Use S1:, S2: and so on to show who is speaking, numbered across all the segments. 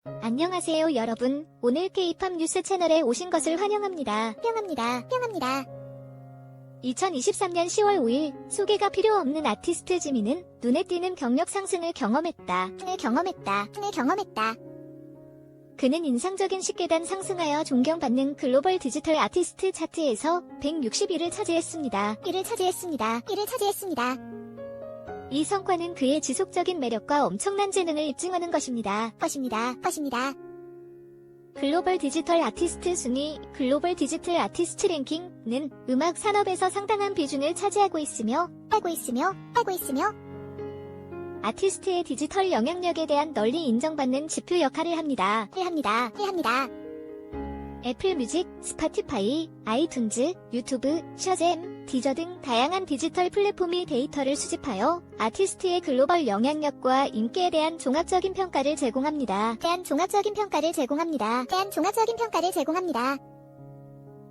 S1: 안녕하세요 여러분. 오늘 K-POP 뉴스 채널에 오신 것을 환영합니다. 2023년 10월 5일 소개가 필요 없는 아티스트 지민은 눈에 띄는 경력 상승을 경험했다. 그는 인상적인 10계단 상승하여 존경받는 글로벌 디지털 아티스트 차트에서 160위를 차지했습니다. 이 성과는 그의 지속적인 매력과 엄청난 재능을 입증하는 것입니다. 글로벌 디지털 아티스트 순위, 글로벌 디지털 아티스트 랭킹은 음악 산업에서 상당한 비중을 차지하고 있으며 아티스트의 디지털 영향력에 대한 널리 인정받는 지표 역할을 합니다. 애플 뮤직, 스파티파이, 아이튠즈, 유튜브, 셔잼, 디저 등 다양한 디지털 플랫폼이 데이터를 수집하여 아티스트의 글로벌 영향력과 인기에 대한 종합적인 평가를 제공합니다.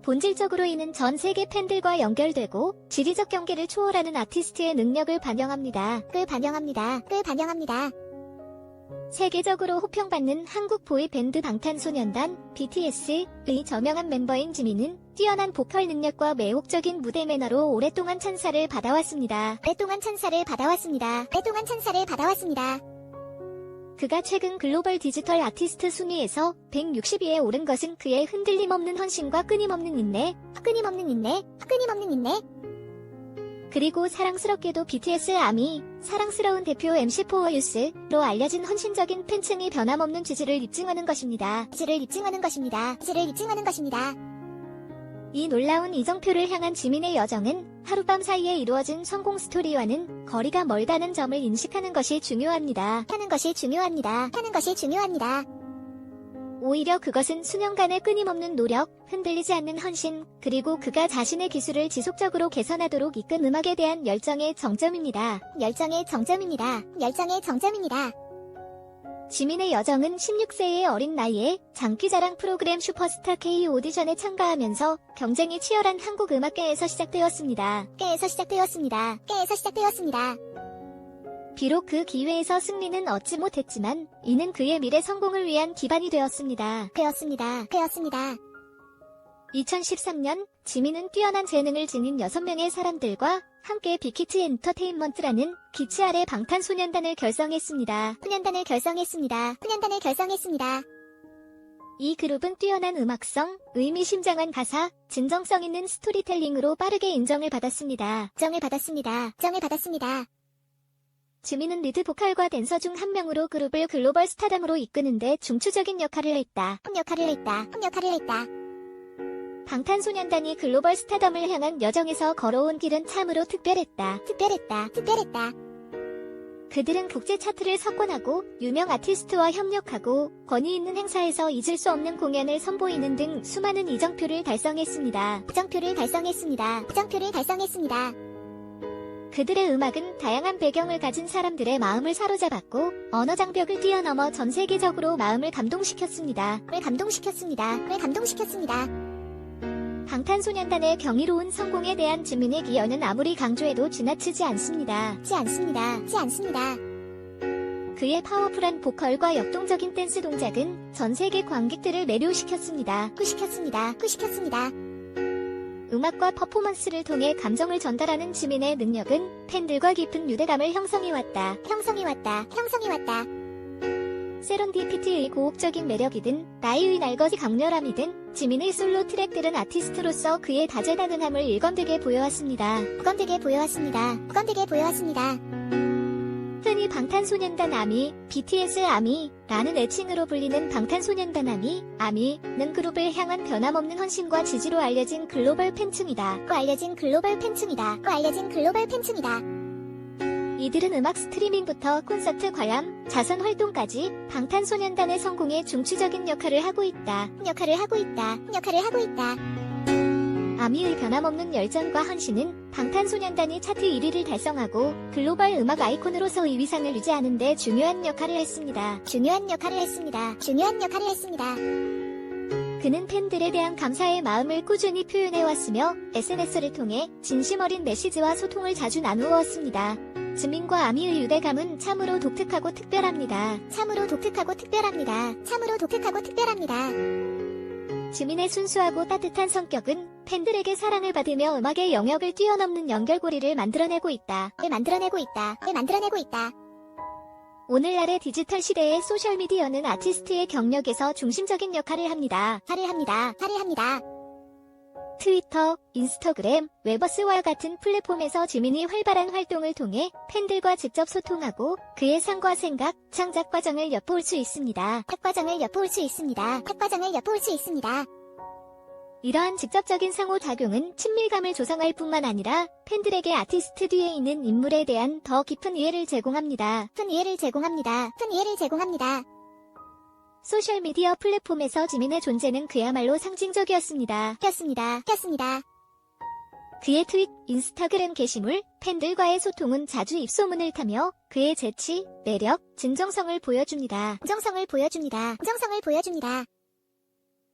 S1: 본질적으로 이는 전 세계 팬들과 연결되고 지리적 경계를 초월하는 아티스트의 능력을 반영합니다. 세계적으로 호평받는 한국 보이밴드 방탄소년단 BTS의 저명한 멤버인 지민은 뛰어난 보컬 능력과 매혹적인 무대 매너로 오랫동안 찬사를 받아왔습니다. 그가 최근 글로벌 디지털 아티스트 순위에서 160위에 오른 것은 그의 흔들림 없는 헌신과 끊임없는 인내, 그리고 사랑스럽게도 BTS 아미, 사랑스러운 대표 MC4 유스로 알려진 헌신적인 팬층이 변함없는 지지를 입증하는 것입니다. 이 놀라운 이정표를 향한 지민의 여정은 하룻밤 사이에 이루어진 성공 스토리와는 거리가 멀다는 점을 인식하는 것이 중요합니다. 오히려 그것은 수년간의 끊임없는 노력, 흔들리지 않는 헌신, 그리고 그가 자신의 기술을 지속적으로 개선하도록 이끈 음악에 대한 열정의 정점입니다. 지민의 여정은 16세의 어린 나이에 장기자랑 프로그램 슈퍼스타 K 오디션에 참가하면서 경쟁이 치열한 한국 음악계에서 시작되었습니다. 비록 그 기회에서 승리는 얻지 못했지만 이는 그의 미래 성공을 위한 기반이 되었습니다. 2013년 지민은 뛰어난 재능을 지닌 6명의 사람들과 함께 빅히트 엔터테인먼트라는 기치 아래 방탄소년단을 결성했습니다. 이 그룹은 뛰어난 음악성, 의미심장한 가사, 진정성 있는 스토리텔링으로 빠르게 인정을 받았습니다. 지민은 리드 보컬과 댄서 중 한 명으로 그룹을 글로벌 스타덤으로 이끄는 데 중추적인 역할을 했다. 방탄소년단이 글로벌 스타덤을 향한 여정에서 걸어온 길은 참으로 특별했다. 그들은 국제 차트를 석권하고 유명 아티스트와 협력하고 권위 있는 행사에서 잊을 수 없는 공연을 선보이는 등 수많은 이정표를 달성했습니다. 그들의 음악은 다양한 배경을 가진 사람들의 마음을 사로잡았고 언어 장벽을 뛰어넘어 전 세계적으로 마음을 감동시켰습니다. 방탄소년단의 경이로운 성공에 대한 지민의 기여는 아무리 강조해도 지나치지 않습니다. 그의 파워풀한 보컬과 역동적인 댄스 동작은 전 세계 관객들을 매료시켰습니다. 음악과 퍼포먼스를 통해 감정을 전달하는 지민의 능력은 팬들과 깊은 유대감을 형성해왔다. 세런디피티의 고혹적인 매력이든 나이의 날것이 강렬함이든 지민의 솔로 트랙들은 아티스트로서 그의 다재다능함을 일관되게 보여왔습니다. 흔히 방탄소년단 아미, BTS 아미라는 애칭으로 불리는 방탄소년단 아미는 그룹을 향한 변함없는 헌신과 지지로 알려진 글로벌 팬층이다. 이들은 음악 스트리밍부터 콘서트 관람, 자선 활동까지 방탄소년단의 성공에 중추적인 역할을 하고 있다. 아미의 변함없는 열정과 헌신은 방탄소년단이 차트 1위를 달성하고 글로벌 음악 아이콘으로서의 위상을 유지하는 데 중요한 역할을 했습니다. 그는 팬들에 대한 감사의 마음을 꾸준히 표현해왔으며 SNS를 통해 진심 어린 메시지와 소통을 자주 나누었습니다. 지민과 아미의 유대감은 참으로 독특하고 특별합니다.
S2: 참으로 독특하고 특별합니다. 참으로 독특하고 특별합니다.
S1: 지민의 순수하고 따뜻한 성격은 팬들에게 사랑을 받으며 음악의 영역을 뛰어넘는 연결고리를 만들어내고 있다.
S2: 만들어내고 있다. 만들어내고 있다.
S1: 오늘날의 디지털 시대의 소셜미디어는 아티스트의 경력에서 중심적인 역할을 합니다.
S2: 합니다.
S1: 트위터, 인스타그램, 웨버스와 같은 플랫폼에서 지민이 활발한 활동을 통해 팬들과 직접 소통하고 그의 삶과 생각, 창작 과정을 엿볼 수 있습니다. 이러한 직접적인 상호작용은 친밀감을 조성할 뿐만 아니라 팬들에게 아티스트 뒤에 있는 인물에 대한 더 깊은 이해를 제공합니다. 소셜미디어 플랫폼에서 지민의 존재는 그야말로 상징적이었습니다. 그의 트윗, 인스타그램 게시물, 팬들과의 소통은 자주 입소문을 타며 그의 재치, 매력, 진정성을 보여줍니다.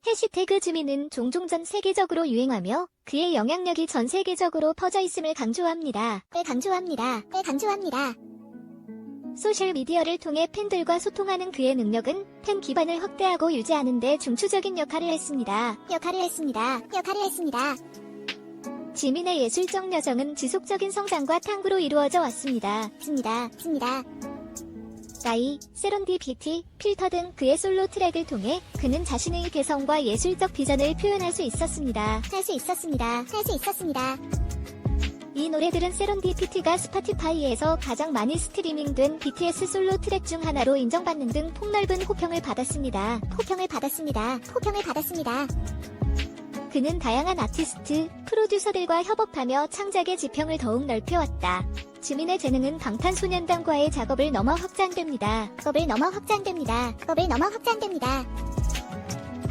S1: 해시태그 지민은 종종 전 세계적으로 유행하며 그의 영향력이 전 세계적으로 퍼져 있음을 강조합니다. 소셜미디어를 통해 팬들과 소통하는 그의 능력은 팬 기반을 확대하고 유지하는 데 중추적인 역할을 했습니다. 지민의 예술적 여정은 지속적인 성장과 탕구로 이루어져 왔습니다. 나이, 세런디피티, 필터 등 그의 솔로 트랙을 통해 그는 자신의 개성과 예술적 비전을 표현할 수 있었습니다. 이 노래들은 세런디피티가 스파티파이에서 가장 많이 스트리밍된 BTS 솔로 트랙 중 하나로 인정받는 등 폭넓은 호평을 받았습니다. 그는 다양한 아티스트, 프로듀서들과 협업하며 창작의 지평을 더욱 넓혀왔다. 지민의 재능은 방탄소년단과의 작업을 넘어 확장됩니다.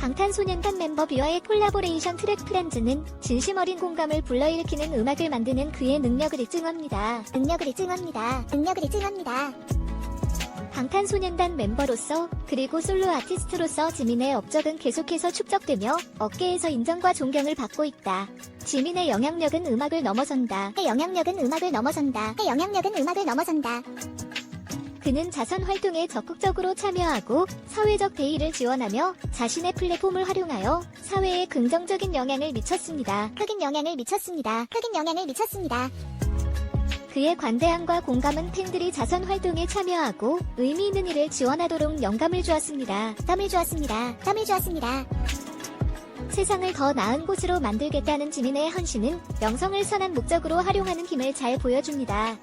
S1: 방탄소년단 멤버 뷰와의 콜라보레이션 트랙 프렌즈는 진심 어린 공감을 불러일으키는 음악을 만드는 그의 능력을 입증합니다. 방탄소년단 멤버로서 그리고 솔로 아티스트로서 지민의 업적은 계속해서 축적되며 업계에서 인정과 존경을 받고 있다. 지민의 영향력은 음악을 넘어선다. 그는 자선 활동에 적극적으로 참여하고 사회적 대의를 지원하며 자신의 플랫폼을 활용하여 사회에 긍정적인 영향을 미쳤습니다. 그의 관대함과 공감은 팬들이 자선 활동에 참여하고 의미 있는 일을 지원하도록 영감을 주었습니다. 세상을 더 나은 곳으로 만들겠다는 지민의 헌신은 명성을 선한 목적으로 활용하는 힘을 잘 보여줍니다.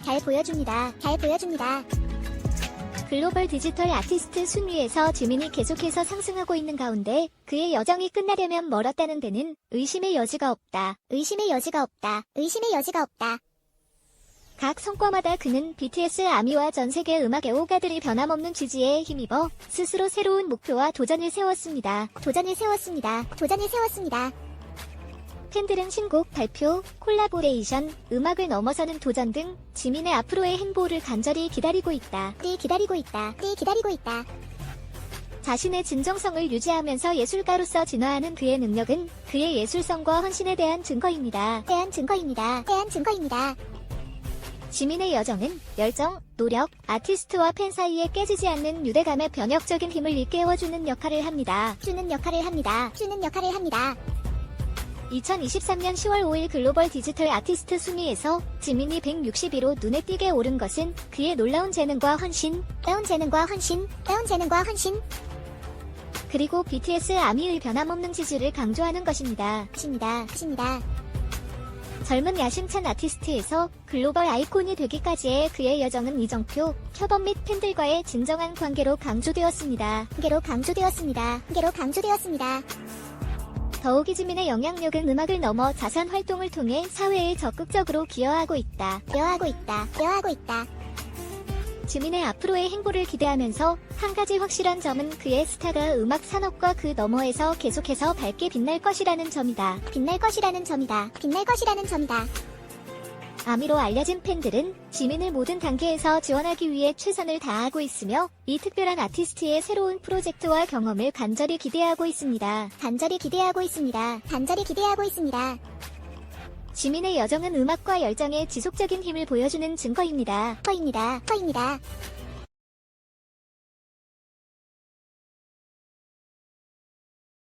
S1: 글로벌 디지털 아티스트 순위에서 지민이 계속해서 상승하고 있는 가운데 그의 여정이 끝나려면 멀었다는 데는 의심의 여지가 없다. 각 성과마다 그는 BTS 아미와 전 세계 음악 애호가들이 변함없는 지지에 힘입어 스스로 새로운 목표와 도전을 세웠습니다. 팬들은 신곡 발표, 콜라보레이션, 음악을 넘어서는 도전 등 지민의 앞으로의 행보를 간절히 기다리고 있다. 자신의 진정성을 유지하면서 예술가로서 진화하는 그의 능력은 그의 예술성과 헌신에 대한 증거입니다. 지민의 여정은 열정, 노력, 아티스트와 팬 사이에 깨지지 않는 유대감의 변혁적인 힘을 일깨워주는 역할을 합니다. 2023년 10월 5일 글로벌 디지털 아티스트 순위에서 지민이 161로 눈에 띄게 오른 것은 그의 놀라운 재능과 헌신, 그리고 BTS 아미의 변함없는 지지를 강조하는 것입니다. 젊은 야심찬 아티스트에서 글로벌 아이콘이 되기까지의 그의 여정은 이정표, 협업 및 팬들과의 진정한 관계로 강조되었습니다. 더욱이 지민의 영향력은 음악을 넘어 자선 활동을 통해 사회에 적극적으로 기여하고 있다. 지민의 앞으로의 행보를 기대하면서 한 가지 확실한 점은 그의 스타가 음악 산업과 그 너머에서 계속해서 밝게 빛날 것이라는 점이다. 아미로 알려진 팬들은 지민을 모든 단계에서 지원하기 위해 최선을 다하고 있으며 이 특별한 아티스트의 새로운 프로젝트와 경험을 간절히 기대하고 있습니다. 지민의 여정은 음악과 열정의 지속적인 힘을 보여주는 증거입니다.
S2: 허입니다.